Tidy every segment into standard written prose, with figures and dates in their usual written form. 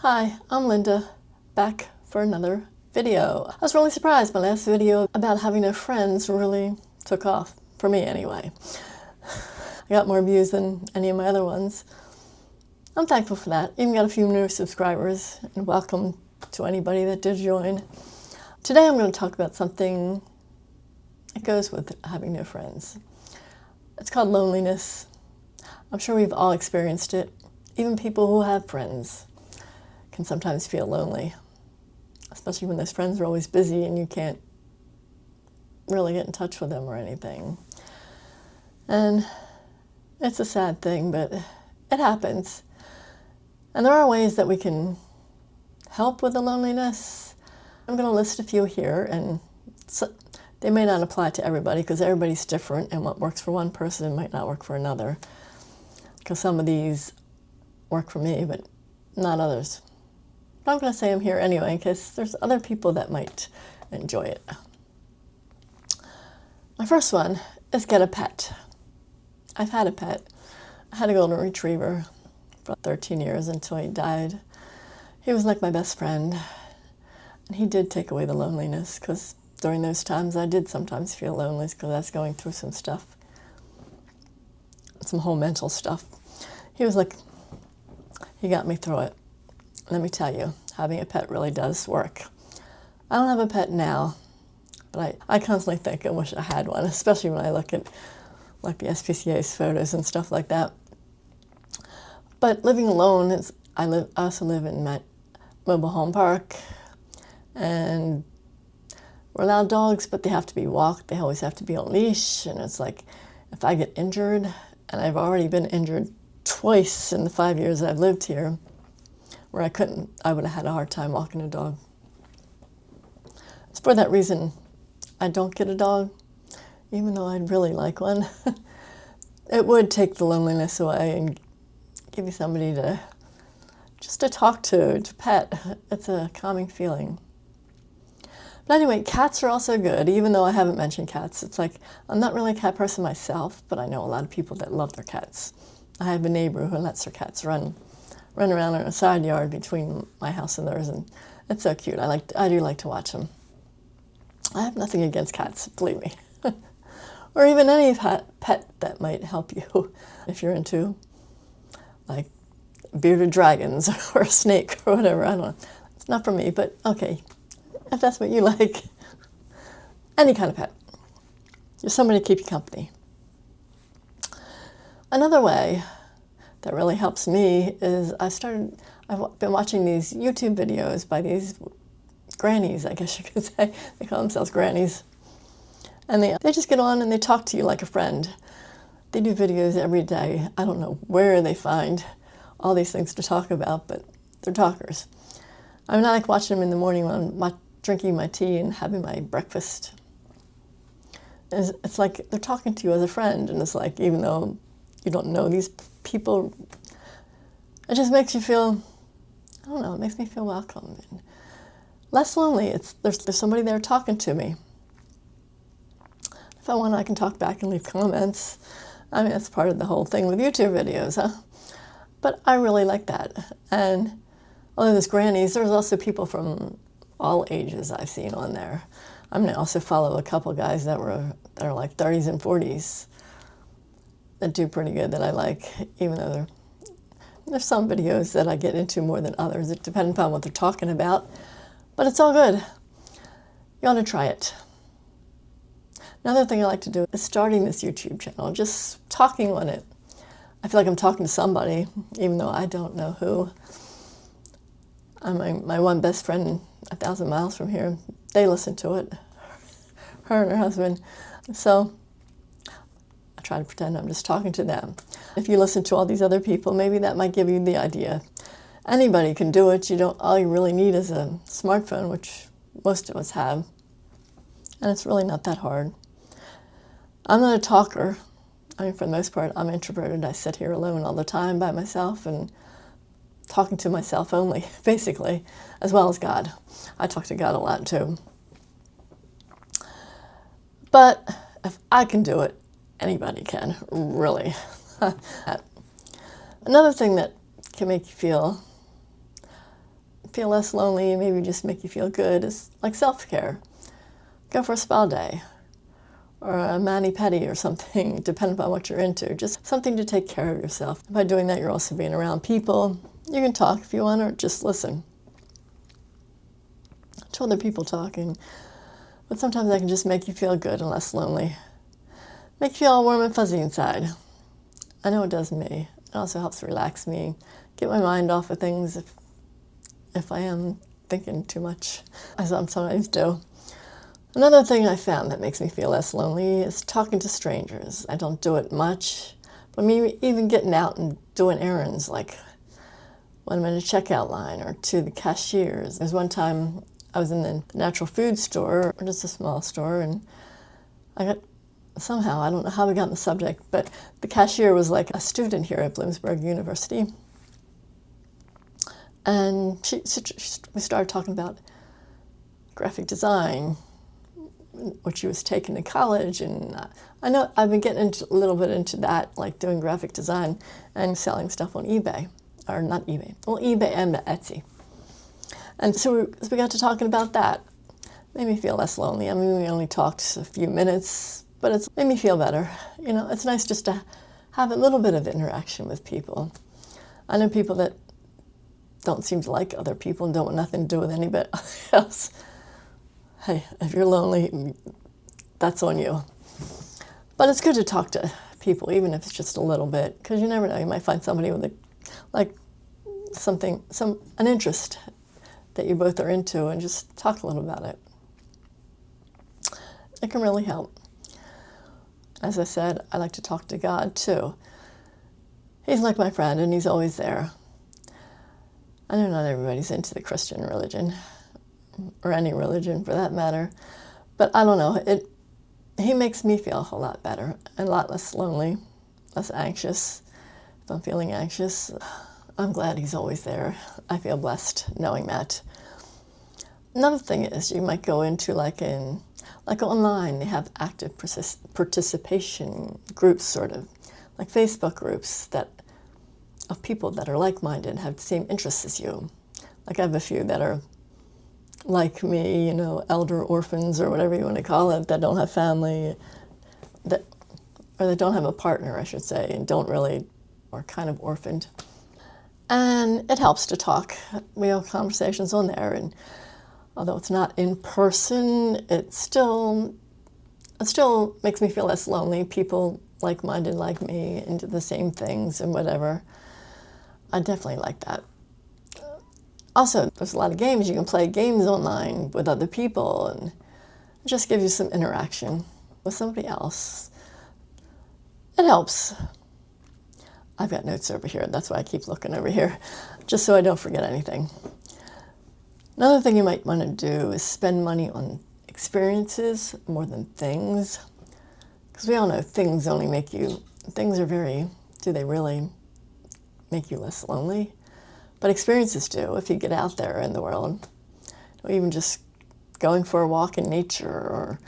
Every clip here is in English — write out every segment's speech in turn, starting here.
Hi, I'm Linda, back for another video. I was really surprised my last video about having no friends really took off, for me anyway. I got more views than any of my other ones. I'm thankful for that. Even got a few new subscribers, and welcome to anybody that did join. Today I'm going to talk about something that goes with having no friends. It's called loneliness. I'm sure we've all experienced it. Even people who have friends can sometimes feel lonely, especially when those friends are always busy and you can't really get in touch with them or anything. And it's a sad thing, but it happens. And there are ways that we can help with the loneliness. I'm going to list a few here, and they may not apply to everybody because everybody's different, and what works for one person might not work for another, because some of these work for me, but not others. But I'm going to say them here anyway, in case there's other people that might enjoy it. My first one is get a pet. I've had a pet. I had a golden retriever for 13 years until he died. He was like my best friend, and he did take away the loneliness, because during those times I did sometimes feel lonely because I was going through some stuff, some whole mental stuff. He was like, he got me through it. Let me tell you, having a pet really does work. I don't have a pet now, but I constantly think I wish I had one, especially when I look at like the SPCA's photos and stuff like that. But living alone, I also live in my mobile home park, and we're allowed dogs, but they have to be walked. They always have to be on leash, and it's like if I get injured, and I've already been injured twice in the 5 years I've lived here, where I would have had a hard time walking a dog. It's for that reason I don't get a dog, even though I'd really like one. It would take the loneliness away and give you somebody just to talk to pet. It's a calming feeling. But anyway, cats are also good, even though I haven't mentioned cats. It's like, I'm not really a cat person myself, but I know a lot of people that love their cats. I have a neighbor who lets her cats run around in a side yard between my house and theirs, and it's so cute. I do like to watch them. I have nothing against cats, believe me. Or even any pet that might help you if you're into like bearded dragons or a snake or whatever. I don't know. It's not for me, but okay, if that's what you like. Any kind of pet. Just somebody to keep you company. Another way that really helps me is I've been watching these YouTube videos by these grannies, I guess you could say. They call themselves grannies. And they just get on and they talk to you like a friend. They do videos every day. I don't know where they find all these things to talk about, but they're talkers. I mean, I like watching them in the morning when I'm drinking my tea and having my breakfast. It's like they're talking to you as a friend, and it's like, even though you don't know these people, it just makes you feel, I don't know, it makes me feel welcome and less lonely. There's somebody there talking to me. If I want, I can talk back and leave comments. I mean, that's part of the whole thing with YouTube videos, huh? But I really like that. And although there's grannies, there's also people from all ages I've seen on there. I mean, I also follow a couple guys that are like 30s and 40s that do pretty good that I like, even though there's some videos that I get into more than others. It depends upon what they're talking about, but it's all good. You ought to try it. Another thing I like to do is starting this YouTube channel, just talking on it. I feel like I'm talking to somebody, even though I don't know who. My one best friend 1,000 miles from here, they listen to it, her and her husband. So I try to pretend I'm just talking to them. If you listen to all these other people, maybe that might give you the idea. Anybody can do it. All you really need is a smartphone, which most of us have. And it's really not that hard. I'm not a talker. I mean, for the most part, I'm introverted. I sit here alone all the time by myself and talking to myself only, basically, as well as God. I talk to God a lot, too. But if I can do it, anybody can, really. Another thing that can make you feel feel less lonely, maybe just make you feel good, is like self-care. Go for a spa day or a mani-pedi or something, depending on what you're into. Just something to take care of yourself. By doing that, you're also being around people. You can talk if you want, or just listen to other people talking. But sometimes that can just make you feel good and less lonely. Make you feel all warm and fuzzy inside. I know it does me. It also helps relax me, get my mind off of things if I am thinking too much, as I sometimes do. Another thing I found that makes me feel less lonely is talking to strangers. I don't do it much, but me even getting out and doing errands, like when I'm in a checkout line or to the cashiers. There's one time I was in the natural food store, or just a small store, and I got, somehow, I don't know how we got on the subject, but the cashier was like a student here at Bloomsburg University. And we started talking about graphic design, which she was taking in college, and I know I've been getting a little bit into that, like doing graphic design and selling stuff on eBay, or not eBay, well, eBay and Etsy. And so we got to talking about that. Made me feel less lonely. I mean, we only talked a few minutes, but it's made me feel better. You know, it's nice just to have a little bit of interaction with people. I know people that don't seem to like other people and don't want nothing to do with anybody else. Hey, if you're lonely, that's on you. But it's good to talk to people, even if it's just a little bit, because you never know. You might find somebody with an interest that you both are into, and just talk a little about it. It can really help. As I said, I like to talk to God too. He's like my friend, and he's always there. I know not everybody's into the Christian religion, or any religion for that matter, but I don't know. He makes me feel a whole lot better, and a lot less lonely, less anxious. If I'm feeling anxious, I'm glad he's always there. I feel blessed knowing that. Another thing is, you might go into like online, they have active participation groups, sort of, like Facebook groups of people that are like-minded, have the same interests as you. Like I have a few that are like me, you know, elder orphans or whatever you want to call it, that don't have family, or that don't have a partner, I should say, and are kind of orphaned. And it helps to talk. We have conversations on there, and although it's not in person, it still makes me feel less lonely. People like-minded like me, into the same things and whatever. I definitely like that. Also, there's a lot of games. You can play games online with other people, and it just gives you some interaction with somebody else. It helps. I've got notes over here. That's why I keep looking over here, just so I don't forget anything. Another thing you might want to do is spend money on experiences more than things. Because we all know things only make you, do they really make you less lonely? But experiences do, if you get out there in the world. Or even just going for a walk in nature, or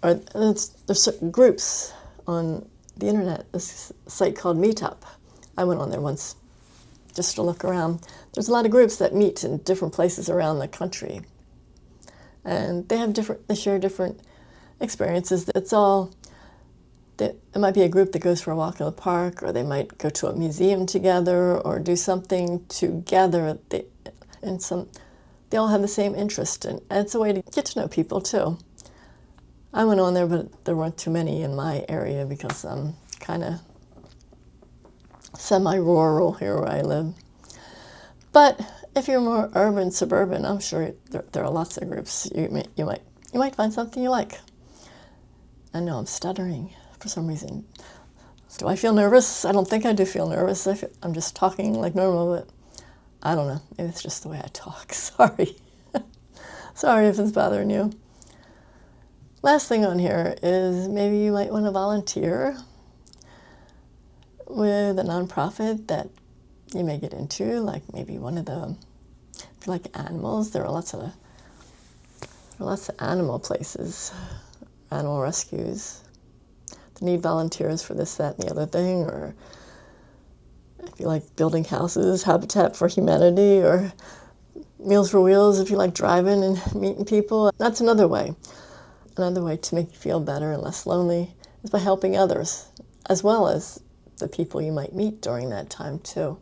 there's certain groups on the internet, this site called Meetup. I went on there once just to look around. There's a lot of groups that meet in different places around the country. And they share different experiences. It might be a group that goes for a walk in the park, or they might go to a museum together, or do something together. They all have the same interest, and it's a way to get to know people too. I went on there, but there weren't too many in my area because I'm kind of semi-rural here where I live. But if you're more urban, suburban, I'm sure there are lots of groups. You might find something you like. I know I'm stuttering for some reason. Do I feel nervous? I don't think I do feel nervous. I'm just talking like normal, but I don't know. Maybe it's just the way I talk. Sorry. Sorry if it's bothering you. Last thing on here is maybe you might want to volunteer with a nonprofit that you may get into, like maybe one of the, if you like animals, there are lots of animal places, animal rescues. They need volunteers for this, that, and the other thing, or if you like building houses, Habitat for Humanity, or Meals for Wheels if you like driving and meeting people. That's another way. Another way to make you feel better and less lonely is by helping others, as well as the people you might meet during that time too.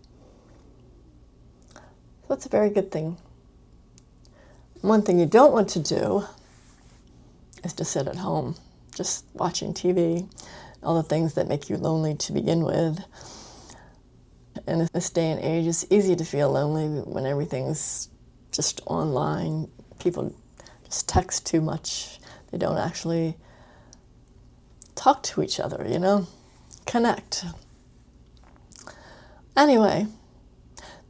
So it's a very good thing. One thing you don't want to do is to sit at home just watching TV, all the things that make you lonely to begin with. In this day and age, it's easy to feel lonely when everything's just online. People just text too much. They don't actually talk to each other, you know? Connect. Anyway,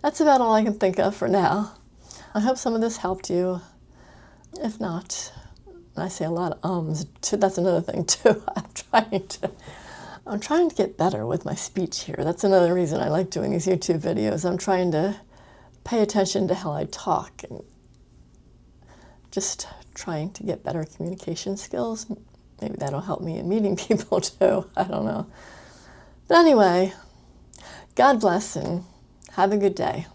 that's about all I can think of for now. I hope some of this helped you. If not, and I say a lot of ums, too, that's another thing too. I'm trying to get better with my speech here. That's another reason I like doing these YouTube videos. I'm trying to pay attention to how I talk and just trying to get better communication skills. Maybe that'll help me in meeting people too. I don't know. But anyway, God bless and have a good day.